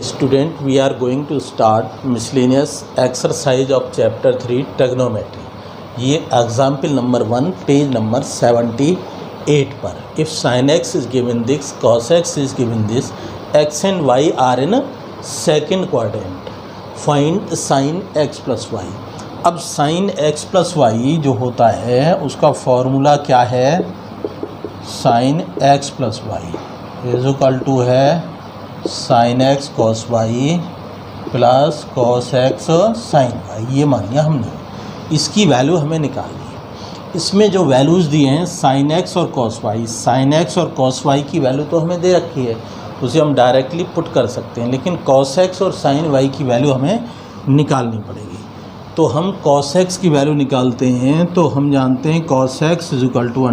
Student, we are going to start miscellaneous exercise of chapter 3 trigonometry. ये example number 1 page number 78 पर. If sin x is given this, cos x is given this, x and y are in second quadrant. Find sin x plus y. अब sin x plus y जो होता है उसका formula क्या है? sin x plus y is equal to है sin x cos y plus cos x sin y. ये मान लिया हमने. इसकी वैल्यू हमें निकालनी है. इसमें जो वैल्यूज़ दिए हैं sin x और cos y, sin x और cos y की वैल्यू तो हमें दे रखी है, उसे हम डायरेक्टली पुट कर सकते हैं, लेकिन cos x और sin y की वैल्यू हमें निकालनी पड़ेगी. तो हम cos x की वैल्यू निकालते हैं. तो हम जानते हैं cos x is equal to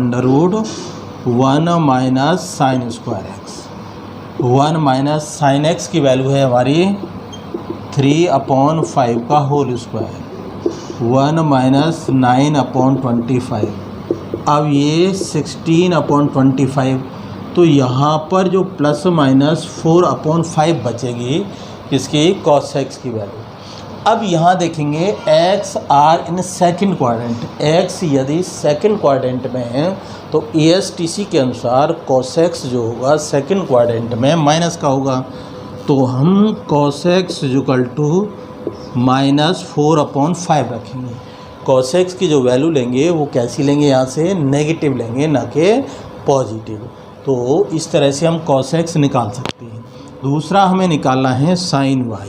√1 minus sine square X. 1 minus sine X की वैल्यू है हमारी 3/5 का होल स्क्वायर. 1 माइनस 9/25. अब ये 16/25. तो यहाँ पर जो प्लस माइनस 4/5 बचेगी किसकी? cos x की वैल्यू. अब यहाँ देखेंगे x are in second quadrant. x यदि सेकंड क्वाड्रेंट में है तो ASTC के अनुसार cos x जो होगा सेकंड क्वाड्रेंट में माइनस का होगा. तो हम cos x इक्वल टू -4/5 रखेंगे. cos x की जो वैल्यू लेंगे वो कैसी लेंगे? यहाँ से नेगेटिव लेंगे, ना कि पॉजिटिव. तो इस तरह से हम cos x निकाल सकते हैं. दूसरा हमें निकालना है sin y.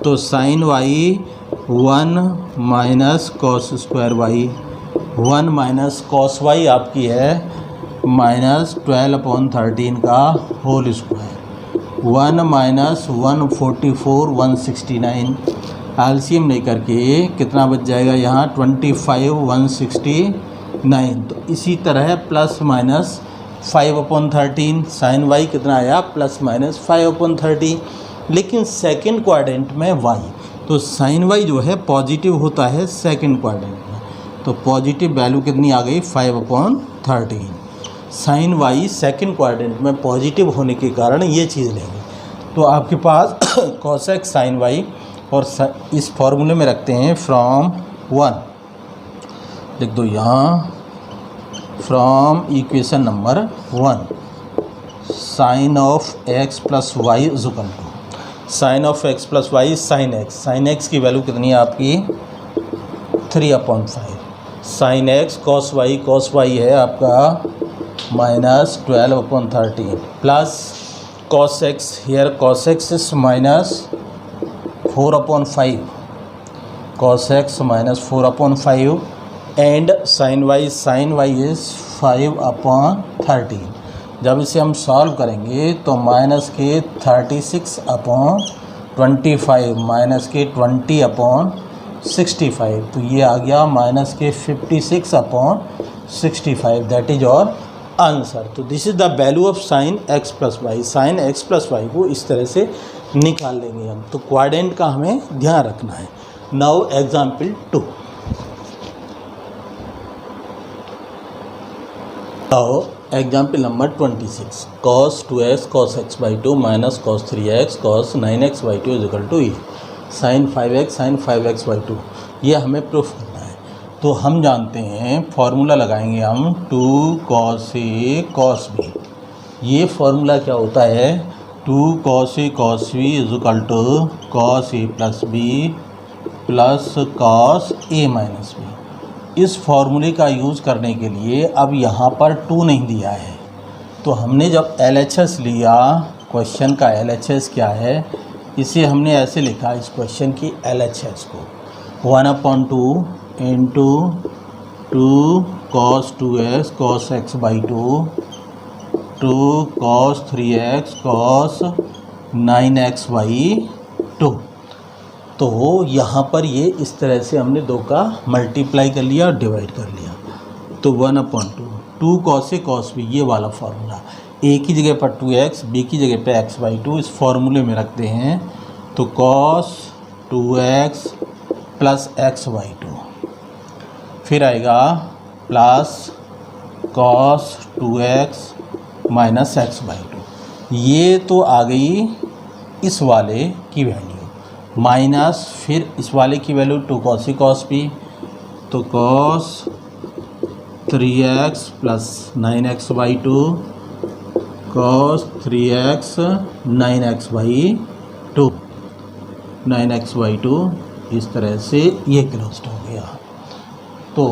तो sin y 1 minus cos square y. 1 minus cos y आपकी है -12/13 का होल स्क्वायर. 1 माइनस 144 169. एलसीएम लेकर के कितना बच जाएगा यहाँ? 25 169. तो इसी तरह प्लस माइनस 5/13. sin y कितना आया? Plus minus 5/13. लेकिन सेकंड क्वाड्रेंट में y, तो sin y जो है पॉजिटिव होता है सेकंड क्वाड्रेंट में. तो पॉजिटिव वैल्यू कितनी आ गई? 5/13. sin y सेकंड क्वाड्रेंट में पॉजिटिव होने के कारण ये चीज़ लेंगे. तो आपके पास cos x sin y और इस फॉर्मूले में रखते हैं फ्रॉम 1 लिख दो यहाँ. From equation number 1 sin of x plus Y is equal to sine of x plus Y sine x. Sine X की वैल्यू कितनी है आपकी? 3/5. साइन एक्स cos y है आपका -12/13 plus cos x here cos x is -4/5. cos x -4/5 and sin y is 5/13. जब इसे हम solve करेंगे तो माइनस के 36/25 माइनस के 20/65. तो ये आ गया माइनस के 56/65. That is our answer. तो this is the value of sine x plus Y. Sine x plus Y को इस तरह से निकाल लेंगे हम. तो क्वाड्रेंट का हमें ध्यान रखना है. Now example 2. Now example number 26. cos 2x cos x by 2 minus cos 3x cos 9x by 2 is equal to ये sin 5x sin 5x by 2. ये हमें प्रूफ करना है. तो हम जानते हैं फॉर्मूला लगाएंगे हम 2 cos a cos b. ये फार्मूला क्या होता है? 2 cos a cos b is equal to cos a plus b plus cos a minus b. इस फॉर्मूले का यूज़ करने के लिए अब यहाँ पर 2 नहीं दिया है. तो हमने जब LHS लिया, क्वेश्चन का LHS क्या है, इसे हमने ऐसे लिखा इस क्वेश्चन की LHS को 1/2 into 2 cos 2x cos x by 2 2 cos 3x cos 9x by 2. तो यहाँ पर ये इस तरह से हमने 2 का मल्टीप्लाई कर लिया और डिवाइड कर लिया. तो 1/2 2 cos a cos b ये वाला फार्मूला. a की जगह पर 2x, b की जगह पर x बाई 2 इस फार्मूले में रखते हैं. तो cos 2x plus x by 2 फिर आएगा plus cos 2x minus x by 2. ये तो आ गई इस वाले की वैल्यू माइनस फिर इस वाले की value 2 cos A cos B, तो cos 3x plus 9x/2 cos 3x 9x/2 9x/2 इस तरह से ये क्लोज्ड हो गया। तो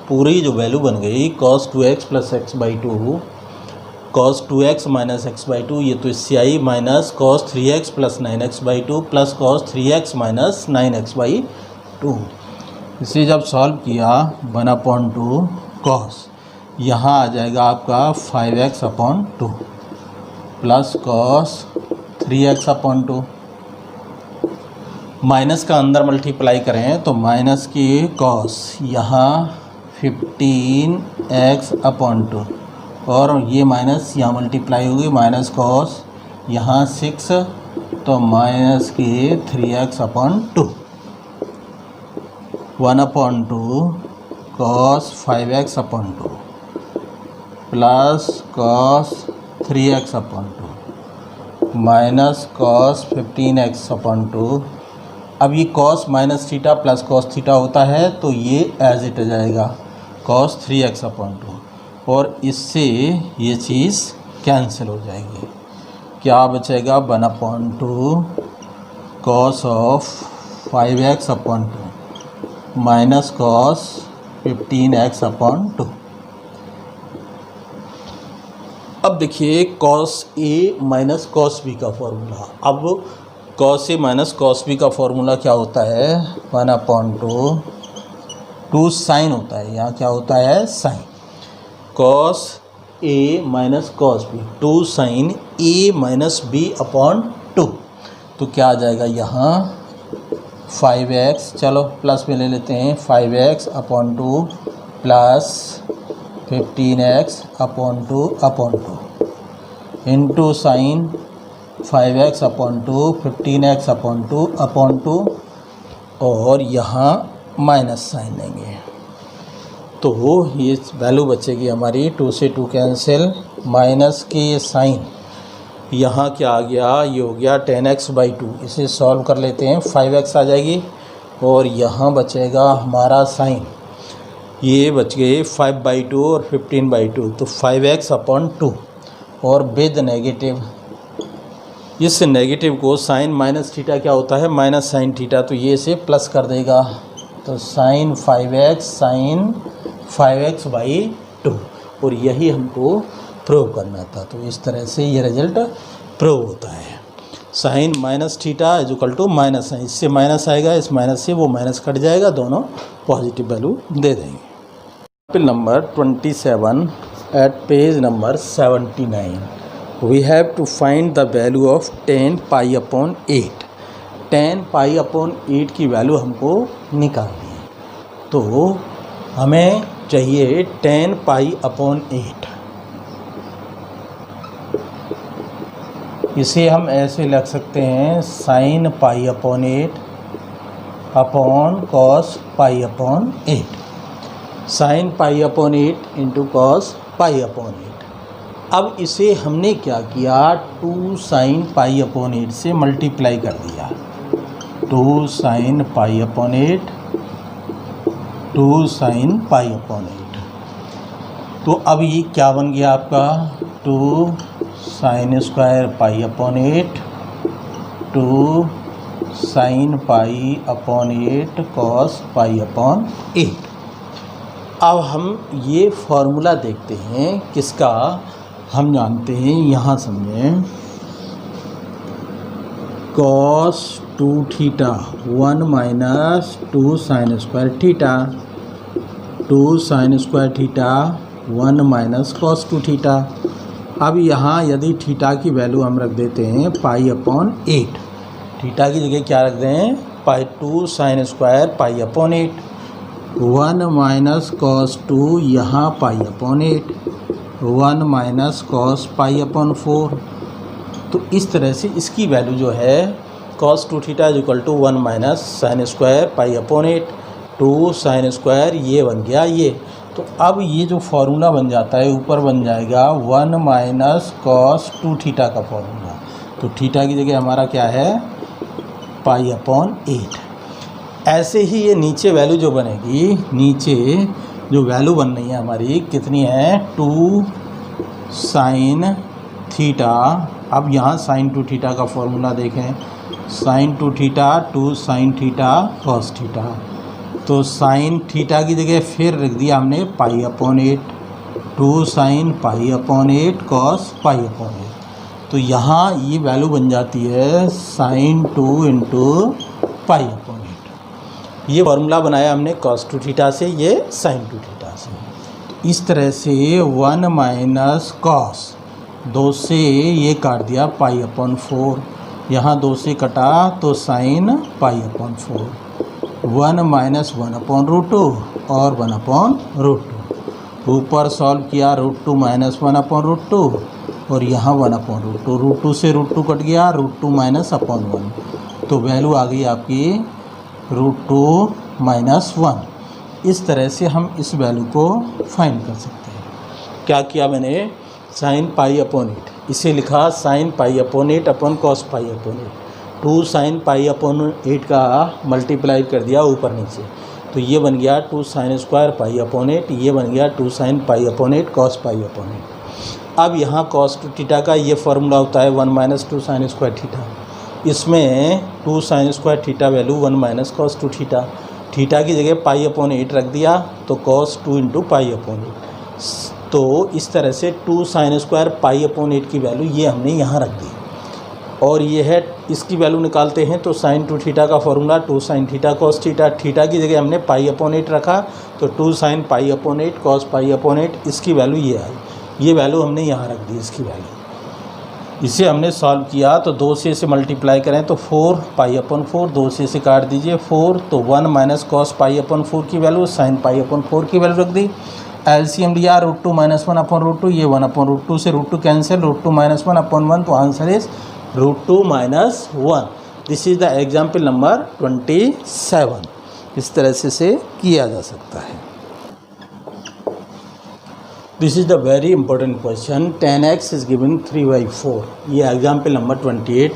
पूरी जो वैल्यू बन गई cos 2x plus x/2 cos 2x minus x/2, ये तो इससे आई, minus cos 3x plus 9x/2 plus cos 3x minus 9x/2। इसे जब सॉल्व किया 1/2 cos, यहाँ आ जाएगा आपका 5x/2 plus cos 3x/2। Minus का अंदर मल्टीप्लाई करें तो माइनस की cos यहाँ 15x/2 और ये माइनस यहाँ मल्टीप्लाई होगी, माइनस cos यहाँ 6 तो माइनस की 3x/2 1/2 cos 5x/2 plus cos 3x/2 minus cos 15x/2। अब ये cos minus theta plus cos theta होता है तो ये एज इट जाएगा cos 3x/2 और इससे ये चीज़ कैंसिल हो जाएगी। क्या बचेगा 1/2 cos of 5x/2 minus cos 15x/2। अब देखिए cos A minus cos B का फॉर्मूला। अब cos A minus cos B का फॉर्मूला क्या होता है 1/2 2 साइन होता है, यहाँ क्या होता है sine, cos A minus cos B 2 sine A minus B/2। तो क्या आ जाएगा यहाँ 5x, चलो प्लस में ले लेते हैं, 5x/2 plus 15x/2 into sine 5x/2 15x/2 और यहाँ माइनस साइन लेंगे तो ये वैल्यू बचेगी हमारी 2 से 2 कैंसिल, माइनस के साइन यहाँ क्या आ गया, ये हो गया 10x/2। इसे सॉल्व कर लेते हैं, 5x आ जाएगी और यहाँ बचेगा हमारा साइन, ये बच गए 5/2 और 15/2 तो 5x/2 और विद नेगेटिव, इस नेगेटिव को साइन माइनस थीटा क्या होता है माइनस साइन थीटा, तो ये इसे प्लस कर देगा तो साइन 5x/2 और यही हमको प्रूव करना था। तो इस तरह से ये रिजल्ट प्रूव होता है। Sine minus theta equal to minus sine, इससे माइनस आएगा, इस माइनस से वो माइनस कट जाएगा, दोनों पॉजिटिव वैल्यू दे देंगे। Example number 27 at page number 79 we have to find the value of 10π/8। 10π/8 की वैल्यू हमको निकालनी है, तो हमें चाहिए 10π/8। इसे हम ऐसे लिख सकते हैं sin π/8 upon cos π/8, sin π/8 into cos π/8। अब इसे हमने क्या किया 2 sin π/8 से मल्टीप्लाई कर दिया, 2 sin π/8 2 sin π/8। तो अब ये क्या बन गया आपका 2 sin स्क्वायर π/8 2 sin π/8 cos π/8। अब हम ये फॉर्मूला देखते हैं किसका, हम जानते हैं, यहाँ समझें, cos 2 theta 1 minus 2 sin square theta 2 sin square theta 1 minus cos 2 theta. अब यहाँ यदि थीटा की वैल्यू हम रख देते हैं π/8, थीटा की जगह क्या रख दें 2 sin स्क्वायर π/8, 1 माइनस cos 2 यहाँ π/8 1 माइनस cos π/4। तो इस तरह से इसकी वैल्यू जो है cos 2 theta equal to 1 minus sine square π/8 2 sine square, ये बन गया ये। तो अब ये जो फार्मूला बन जाता है ऊपर बन जाएगा 1 माइनस cos 2 थीटा का फार्मूला, तो थीटा की जगह हमारा क्या है π/8। ऐसे ही ये नीचे वैल्यू जो बनेगी, नीचे जो वैल्यू बन रही है हमारी कितनी है 2 sin थीटा। अब यहाँ sin 2 थीटा का फॉर्मूला देखें, sin 2 theta 2 sin theta cos theta. तो sin थीटा की जगह फिर रख दिया हमने π/8, 2 sin π/8 cos π/8। तो यहाँ ये वैल्यू बन जाती है sin 2 × π/8। ये फार्मूला बनाया हमने cos 2 थीटा से, ये sin 2 थीटा से। तो इस तरह से 1 माइनस cos 2 से ये काट दिया π/4, यहाँ 2 से कटा तो sin π/4, 1 माइनस 1/√2 और 1/√2। ऊपर सॉल्व किया √2 माइनस 1/√2 और यहाँ 1/√2, √2 से √2 कट गया, √2 माइनस 1। तो वैल्यू आ गई आपकी √2 माइनस 1। इस तरह से हम इस वैल्यू को फाइंड कर सकते हैं। क्या किया मैंने, sin π/8 इसे लिखा sin π/8 अपन cos π/8, 2 sin π/8 का मल्टीप्लाई कर दिया ऊपर नीचे, तो ये बन गया 2 sin स्क्वायर π/8, ये बन गया 2 sin π/8 cos π/8। अब यहाँ cos 2 थीटा का ये फार्मूला होता है 1 माइनस 2 sin स्क्वायर थीटा। इसमें 2 sin square theta value 1 minus cos 2 theta, theta की जगह π/8 रख दिया तो cos 2 × π/8। तो इस तरह से 2 sin स्क्वायर π/8 की वैल्यू ये हमने यहाँ रख दी। और ये है, इसकी वैल्यू निकालते हैं तो sin 2 थीटा का formula 2 sin theta cos theta, theta की जगह हमने π/8 रखा तो 2 sin π/8 cos π/8, इसकी वैल्यू ये आई। ये वैल्यू हमने यहाँ रख दी, इसकी वैल्यू। इसे हमने सॉल्व किया तो 2 से इसे मल्टीप्लाई करें तो 4 π/4, 2 से इसे काट दीजिए 4, तो 1 माइनस cos π/4 की वैल्यू sin π/4 की वैल्यू रख दी। एलसीएम लिया √2 माइनस 1/√2, ये 1/√2 से √2 कैंसिल, √2 माइनस 1/1, तो answer is √2 minus 1। This is the example number 27। इस तरह से इसे किया जा सकता है। This is the very important question, 10x is given 3/4। ये एग्जाम्पल नंबर 28,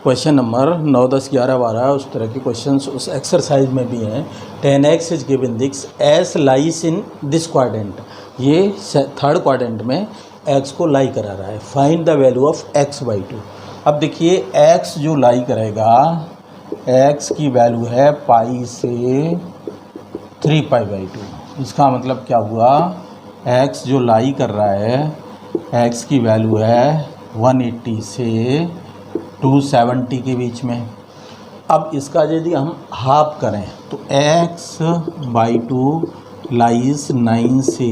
क्वेश्चन नंबर 9, 10, 11, 12 उस तरह के क्वेश्चंस उस एक्सरसाइज में भी हैं। 10x is given this as lies in this quadrant, ये थर्ड क्वाड्रेंट में x को लाई करा रहा है। Find the value of x/2। अब देखिए x जो लाई करेगा, x की वैल्यू है पाई से 3π/2। इसका मतलब क्या हुआ, x जो लाई कर रहा है x की वैल्यू है 180 से 270 के बीच में। अब इसका यदि हम हाफ करें तो x/2 लाइज 9 से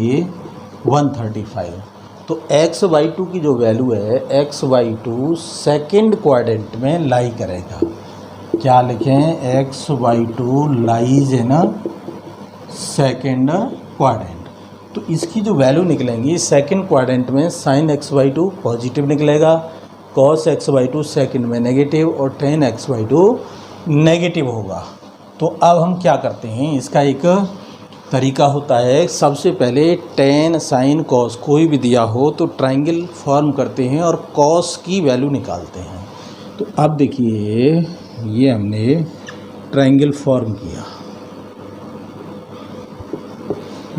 135। तो x/2 की जो वैल्यू है, x/2 सेकंड क्वाड्रेंट में लाई करेगा। क्या लिखें, x/2 lies in second quadrant. तो इसकी जो वैल्यू निकलेंगी सेकंड क्वाड्रेंट में sin x/2 पॉजिटिव निकलेगा, cos x/2 सेकंड में नेगेटिव और tan x/2 नेगेटिव होगा। तो अब हम क्या करते हैं, इसका एक तरीका होता है। सबसे पहले tan sin cos कोई भी दिया हो तो ट्रायंगल फॉर्म करते हैं और cos की वैल्यू निकालते हैं। तो अब देखिए ये हमने ट्रायंगल फॉर्म किया,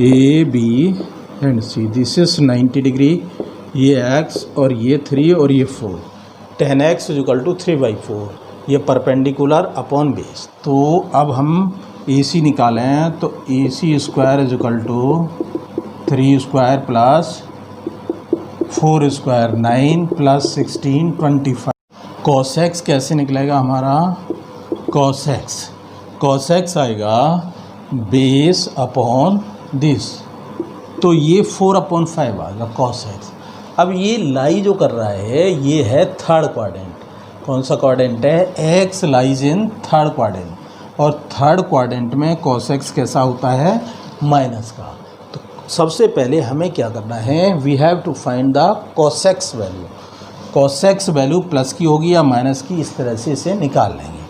A B and C, this is 90 degree, ये x और ये 3 और ये 4, tan x = 3/4, ये परपेंडिकुलर अपॉन बेस। तो अब हम AC निकालें तो AC² = 3² plus 4² 9 plus 16 25। cos x कैसे निकलेगा हमारा, cos x आएगा बेस अपॉन दिस, तो ये 4/5 आएगा cos x। अब ये लाई जो कर रहा है ये है थर्ड क्वाड्रेंट। कौन सा क्वाड्रेंट है, x lies in third quadrant, और थर्ड क्वाड्रेंट में cos x कैसा होता है, माइनस का। तो सबसे पहले हमें क्या करना है, we have to find the cos x value. cos x value plus की होगी या माइनस की, इस तरह से इसे निकाल लेंगे।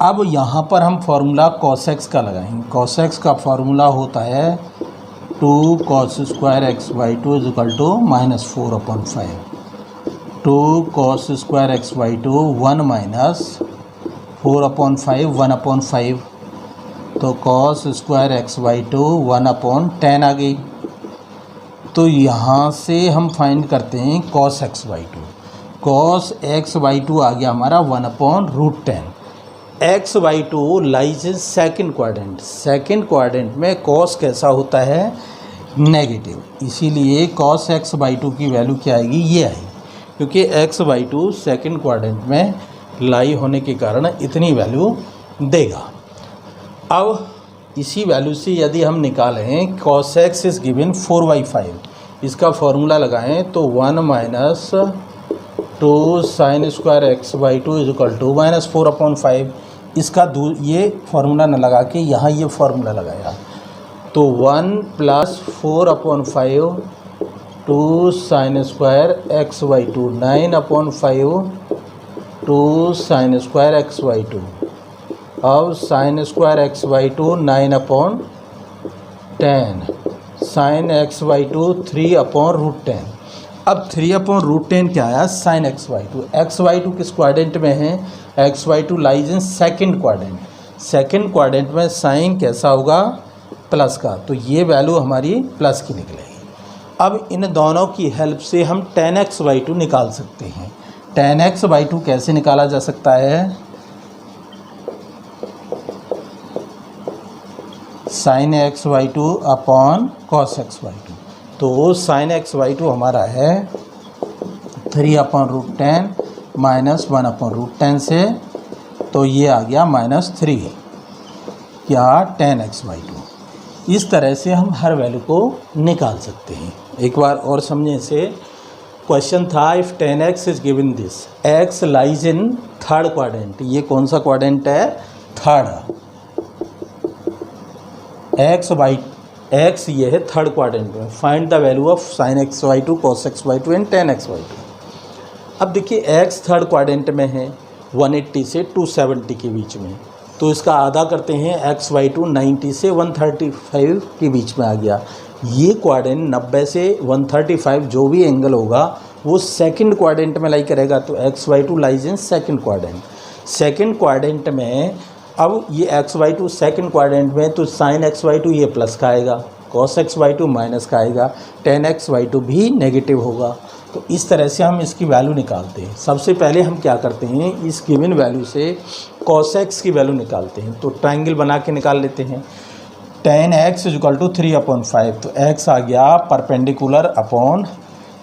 अब यहाँ पर हम फार्मूला cos x का लगाएंगे। cos x का फार्मूला होता है 2 cos² x/2 = -4/5। 2 cos square x by to 1 minus 4/5 1/5, तो cos square x by to 1/10 आ गई। तो यहाँ से हम फाइंड करते हैं cos x by two. cos x by two आ गया हमारा 1/√10। x by two lies in second quadrant. Second quadrant में cos कैसा होता है? नेगेटिव। इसीलिए cos x बाई टू की वैल्यू क्या आएगी? ये आएगी, क्योंकि x by two second quadrant में लाई होने के कारण इतनी वैल्यू देगा। अब इसी वैल्यू से यदि हम निकालें cos x इज़ गिवन 4/5, इसका फॉर्मूला लगाएं तो 1 minus 2 sine square x by two is equal to minus 4/5। इसका ये फार्मूला न लगा के यहाँ ये फार्मूला लगाया तो 1 plus 4/5 2 sine square x by two 9/5 2 sine square x by two. अब sine square x by two 9/10 sine x by two 3/√10। अब 3/√10 क्या आया? Sine x by two. X by two किस क्वाड्रेंट में है? X by two lies in second quadrant. Second quadrant में sine कैसा होगा? प्लस का, तो ये वैल्यू हमारी प्लस की निकलेगी। अब इन दोनों की हेल्प से हम tan x बाई टू निकाल सकते हैं। tan x बाई टू कैसे निकाला जा सकता है? Sign x by two upon cos x by to. तो साइन एक्स बाई टू हमारा है 3/√10 माइनस 1/√10 से, तो ये आ गया -3 क्या? tan x by to. इस तरह से हम हर वैल्यू को निकाल सकते हैं। एक बार और समझें इसे। क्वेश्चन था if tan x is given this, x lies in third quadrant. ये कौन सा क्वाड्रेंट है? थर्ड। x ये है थर्ड क्वाड्रेंट में। Find the value of sign x by to cos x by to and tan x by two. अब देखिए x third quadrant में है 180 से 270 के बीच में, तो इसका आधा करते हैं x बाई टू 90 से 135 के बीच में आ गया। ये क्वाड्रेंट 90 से 135 जो भी एंगल होगा वो सेकंड क्वाड्रेंट में लाई करेगा, तो x by two lies in second quadrant. Second quadrant में अब ये x by two second quadrant में, तो साइन एक्स बाई टू ये प्लस का आएगा, cos x by to minus का आएगा, tan x बाई टू भी नेगेटिव होगा। तो इस तरह से हम इसकी वैल्यू निकालते हैं। सबसे पहले हम क्या करते हैं, इस गिवन वैल्यू से कॉस एक्स की वैल्यू निकालते हैं। तो ट्रायंगल बना के निकाल लेते हैं। tan x is equal to 3/5, तो x आ गया परपेंडिकुलर अपॉन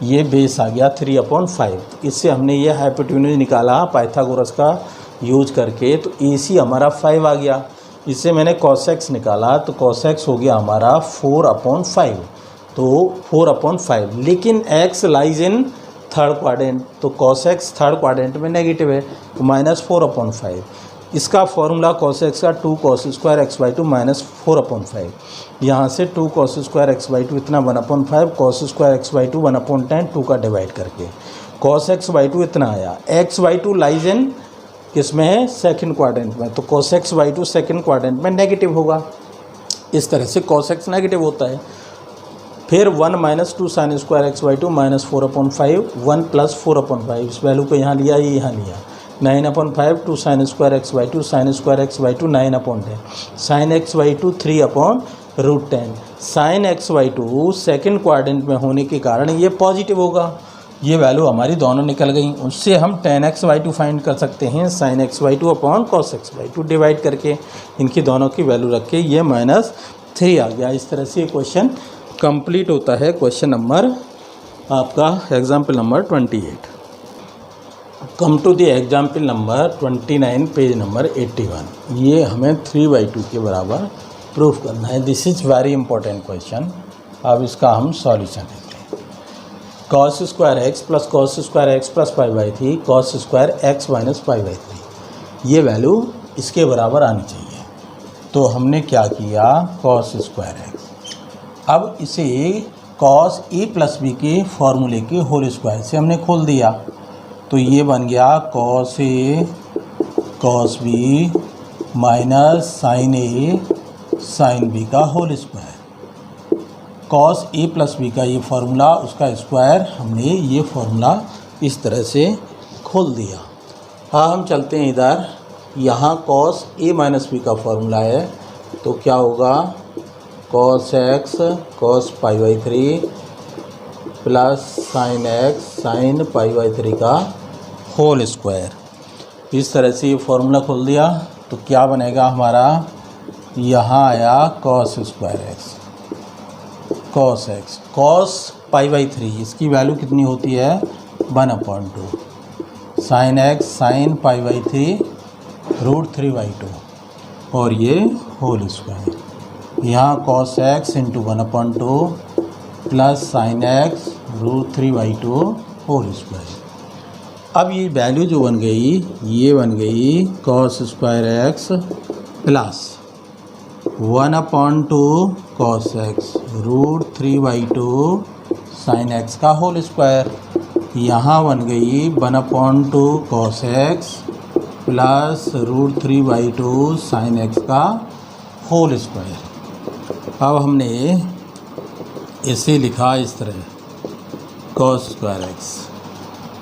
ये बेस आ गया 3/5। इससे हमने ये हाइपोटेन्यूज निकाला पाइथागोरस का यूज करके, तो AC हमारा 5 आ गया। इससे मैंने cos x निकाला, तो cos x हो गया हमारा 4/5, तो 4/5। लेकिन x lies in third quadrant, तो cos x थर्ड क्वाड्रेंट में नेगेटिव है, तो -4/5। इसका फॉर्मूला cos x का 2 cos square x by to -4/5। यहाँ से 2 cos square x by to इतना 1/5, cos square x by to 1/10, 2 का डिवाइड करके cos x बाई टू इतना आया। x बाई टू लाइज इन किसमें है? सेकंड क्वाड्रेंट में, तो cos x by two second quadrant में नेगेटिव होगा। इस तरह से cos x नेगेटिव होता है। फिर 1 minus 2 sine square x by to -4/5, 1 plus 4/5, इस वैल्यू को यहाँ लिया, ये यहाँ लिया, 9/5 2 sine square x by to sign square x by two 9/10 sine x by two 3/√10। Sign x by two second quadrant में होने के कारण ये पॉजिटिव होगा। ये वैल्यू हमारी दोनों निकल गई। उससे हम tan x by to find कर सकते हैं, sign x by two upon cos x by to divide करके इनकी दोनों की वैल्यू रख के ये -3 आ गया। इस तरह से ये क्वेश्चन कंप्लीट होता है। क्वेश्चन नंबर आपका example number 28। Come to the example number 29 page number 81। ये हमें 3/2 के बराबर प्रूफ करना है। This is very important question. अब इसका हम सॉल्यूशन देते हैं। cos square x plus cos square x plus 5/3 cos square x minus 5/3, ये वैल्यू इसके बराबर आनी चाहिए। तो हमने क्या किया, cos स्क्वायर एक्स, अब इसे cos a प्लस बी के फॉर्मूले के होल स्क्वायर से हमने खोल दिया, तो ये बन गया cos a cos b minus sine a sine b का whole square. cos a plus B का ये फार्मूला, उसका स्क्वायर हमने ये फार्मूला इस तरह से खोल दिया। हाँ, हम चलते हैं इधर। यहाँ कॉस ए माइनस बी का फॉर्मूला है, तो क्या होगा, cos x cos pi by 3 plus sine x sine pi by 3 का होल स्क्वायर। इस तरह से ये फॉर्मूला खोल दिया तो क्या बनेगा हमारा, यहाँ आया cos square x cos x cos pi by 3, इसकी वैल्यू कितनी होती है 1/2 sine x sine pi by 3 √3/2 और ये होल स्क्वायर। यहाँ cos x into 1/2 plus sine x √3/2 whole square. अब ये वैल्यू जो बन गई, ये बन गई cos square x plus 1/2 cos x √3/2 sine x का होल स्क्वायर। यहाँ बन गई 1/2 cos x plus √3/2 sine x का होल स्क्वायर। अब हमने इसे लिखा इस तरह, cos square x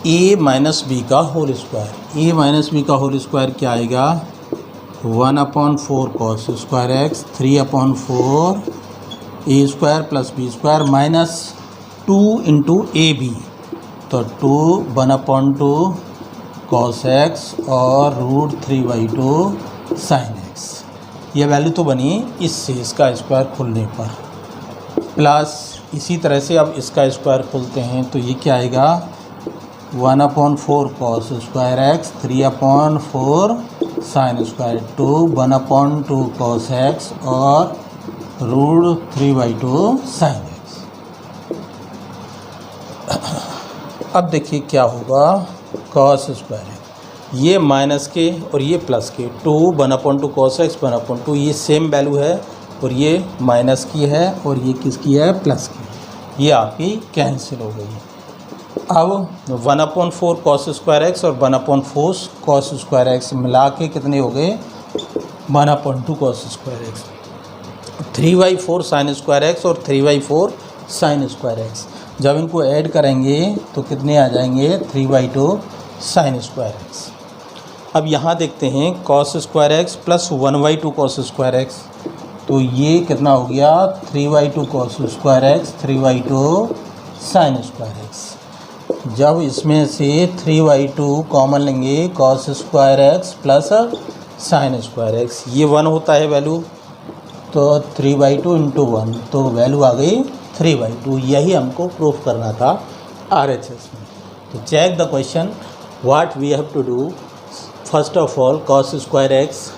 A minus B का whole square. A minus B का होल स्क्वायर क्या आएगा, 1/4 cos square x 3/4 A square plus B square minus 2 into A B, तो 1/2 कॉस एक्स और √3/2 साइन एक्स। ये वैल्यू तो बनी इससे, इसका स्क्वायर खुलने पर, प्लस इसी तरह से अब इसका स्क्वायर खोलते हैं तो ये क्या आएगा, 1/4 cos square x 3/4 sine square 2 1/2 cos x और √3/2 साइन एक्स। अब देखिए क्या होगा, कॉस स्क्वायर एक्स, ये माइनस के और ये प्लस के, 2 1/2 कॉस एक्स 1/2, ये सेम वैल्यू है और ये माइनस की है और ये किसकी है, प्लस की, ये आपकी कैंसिल हो गई। अब 1/4 कॉस स्क्वायर एक्स और 1/4 कॉस स्क्वायर एक्स मिला के कितने हो गए, 1/2 cos square x, 3/4 sign square x और 3/4 साइन स्क्वायर एक्स। जब इनको ऐड करेंगे तो कितने आ जाएंगे, 3/2 साइन स्क्वायर एक्स। अब यहाँ देखते हैं cos square x plus 1/2 cos square x, तो ये कितना हो गया, 3/2 cos square x 3/2 sign square x. जब इसमें से 3/2 कॉमन लेंगे, cos square x plus sign square x, ये 1 होता है वैल्यू, तो 3/2 इंटू 1, तो वैल्यू आ गई 3/2। यही हमको प्रूफ करना था RHS में। तो check the question, what we have to do. First of all cos square x,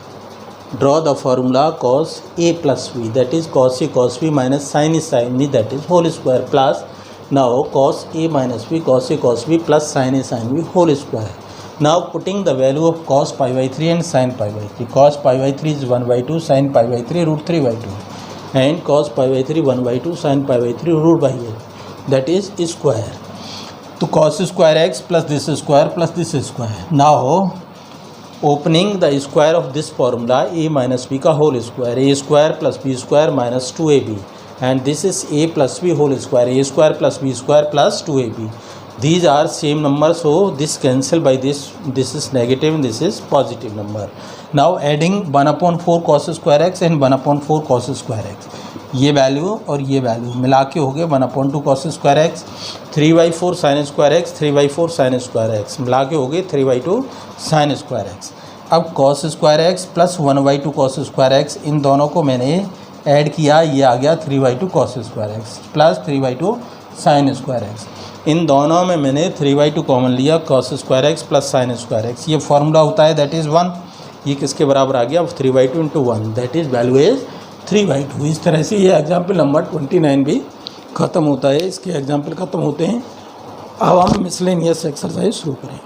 draw the formula cos a plus b, that is cos a cos b minus sin a sin b, that is whole square, plus now cos a minus b cos a cos b plus sin a sin b whole square. Now putting the value of cos pi by 3 and sin pi by 3. Cos pi by 3 is 1/2, sin pi by 3 √3/2, and cos pi by 3 1/2, sin pi by 3 √8, that is square. तो cos square x plus this square. Now opening the square of this formula, a minus b का whole square, a square plus b square minus 2ab, and this is a plus b whole square, a square plus b square plus 2ab. These are same numbers, so this cancel by this is negative and this is positive number. Now adding 1/4 cos square x and 1/4 cos square x, ये value और ये value मिला के हो गए 1/2 cos square x, 3/4 sin square x, 3/4 sin square x, मिला के हो गए 3/2 sin square x। अब cos square x plus 1/2 cos square x, इन दोनों को मैंने ऐड किया, ये आ गया 3/2 cos square x plus 3/2 sin square x। इन दोनों में मैंने 3/2 कॉमन लिया, cos square x plus sin square x, ये फार्मूला होता है दैट इज़ 1। ये किसके बराबर आ गया, 3/2 into 1, that is value is 3/2। इस तरह से ये एग्जाम्पल नंबर 29 भी ख़त्म होता है। इसके एग्जाम्पल ख़त्म होते हैं। अब हम मिसलेनियस एक्सरसाइज शुरू करें।